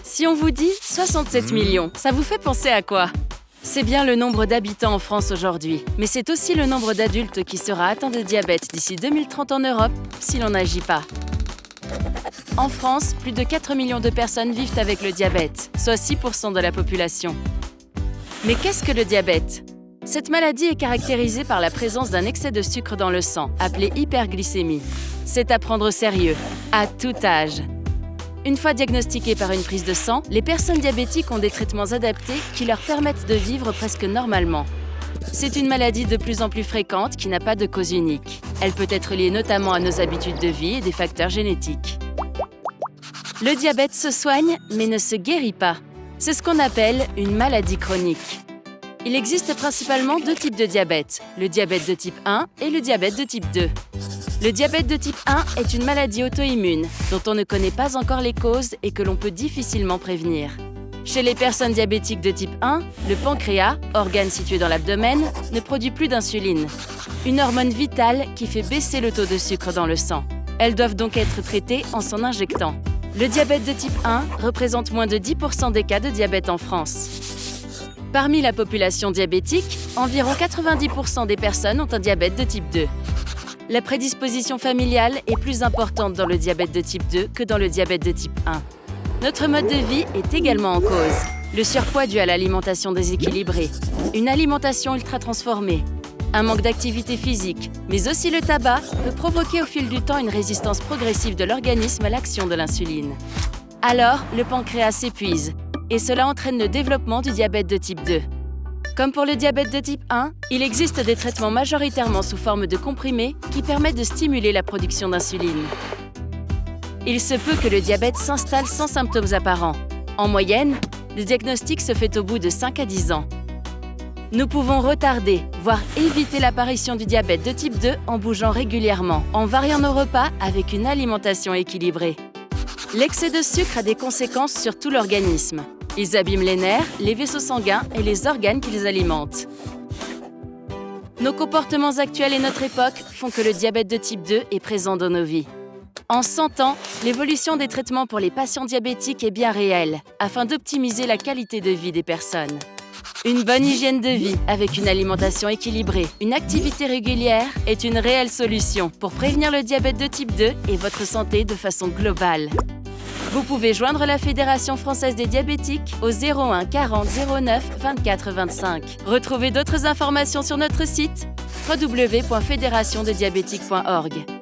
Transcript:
Si on vous dit 67 millions, ça vous fait penser à quoi? C'est bien le nombre d'habitants en France aujourd'hui, mais c'est aussi le nombre d'adultes qui sera atteint de diabète d'ici 2030 en Europe, si l'on n'agit pas. En France, plus de 4 millions de personnes vivent avec le diabète, soit 6% de la population. Mais qu'est-ce que le diabète? Cette maladie est caractérisée par la présence d'un excès de sucre dans le sang, appelé hyperglycémie. C'est à prendre au sérieux, à tout âge. Une fois diagnostiquées par une prise de sang, les personnes diabétiques ont des traitements adaptés qui leur permettent de vivre presque normalement. C'est une maladie de plus en plus fréquente qui n'a pas de cause unique. Elle peut être liée notamment à nos habitudes de vie et des facteurs génétiques. Le diabète se soigne, mais ne se guérit pas. C'est ce qu'on appelle une maladie chronique. Il existe principalement deux types de diabète, le diabète de type 1 et le diabète de type 2. Le diabète de type 1 est une maladie auto-immune dont on ne connaît pas encore les causes et que l'on peut difficilement prévenir. Chez les personnes diabétiques de type 1, le pancréas, organe situé dans l'abdomen, ne produit plus d'insuline, une hormone vitale qui fait baisser le taux de sucre dans le sang. Elles doivent donc être traitées en s'en injectant. Le diabète de type 1 représente moins de 10% des cas de diabète en France. Parmi la population diabétique, environ 90% des personnes ont un diabète de type 2. La prédisposition familiale est plus importante dans le diabète de type 2 que dans le diabète de type 1. Notre mode de vie est également en cause. Le surpoids dû à l'alimentation déséquilibrée, une alimentation ultra transformée, un manque d'activité physique, mais aussi le tabac peut provoquer au fil du temps une résistance progressive de l'organisme à l'action de l'insuline. Alors, le pancréas s'épuise et cela entraîne le développement du diabète de type 2. Comme pour le diabète de type 1, il existe des traitements majoritairement sous forme de comprimés qui permettent de stimuler la production d'insuline. Il se peut que le diabète s'installe sans symptômes apparents. En moyenne, le diagnostic se fait au bout de 5 à 10 ans. Nous pouvons retarder, voire éviter l'apparition du diabète de type 2 en bougeant régulièrement, en variant nos repas avec une alimentation équilibrée. L'excès de sucre a des conséquences sur tout l'organisme. Ils abîment les nerfs, les vaisseaux sanguins et les organes qu'ils alimentent. Nos comportements actuels et notre époque font que le diabète de type 2 est présent dans nos vies. En 100 ans, l'évolution des traitements pour les patients diabétiques est bien réelle, afin d'optimiser la qualité de vie des personnes. Une bonne hygiène de vie avec une alimentation équilibrée, une activité régulière est une réelle solution pour prévenir le diabète de type 2 et votre santé de façon globale. Vous pouvez joindre la Fédération française des diabétiques au 01 40 09 24 25. Retrouvez d'autres informations sur notre site www.fédérationdediabétiques.org.